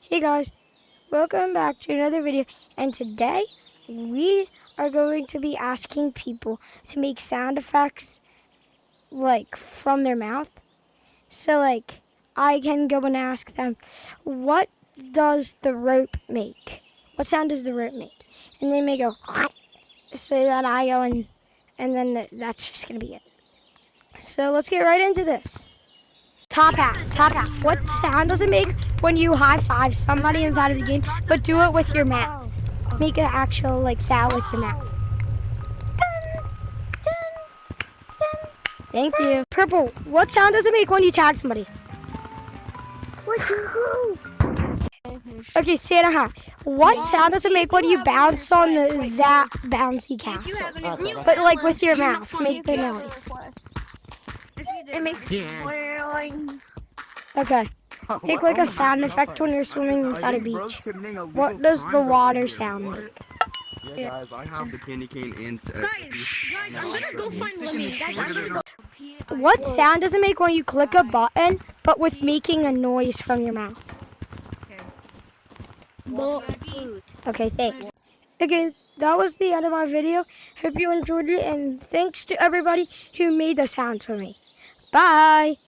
Hey guys, welcome back to another video, and today we are going to be asking people to make sound effects like from their mouth. So like I can go and ask them, what does the rope make? What sound does the rope make? And they may go so then I go and then that's just gonna be it. So let's get right into this. Top hat. What sound does it make when you high five somebody inside of the game, but do it with your mouth? Make an actual like sound with your mouth. Thank you. Purple. What sound does it make when you tag somebody? Okay, Santa hat. What sound does it make when you bounce on that bouncy castle? But like with your mouth, make the noise. It makes Okay. Make like a sound effect when you're swimming inside a beach. What does the water sound like? Yeah, guys, I have the candy cane and... Guys, I'm gonna go find lemon. Guys, I'm gonna go... What sound does it make when you click a button, but with making a noise from your mouth? Okay, thanks. Okay, that was the end of my video. Hope you enjoyed it, and thanks to everybody who made the sounds for me. Bye!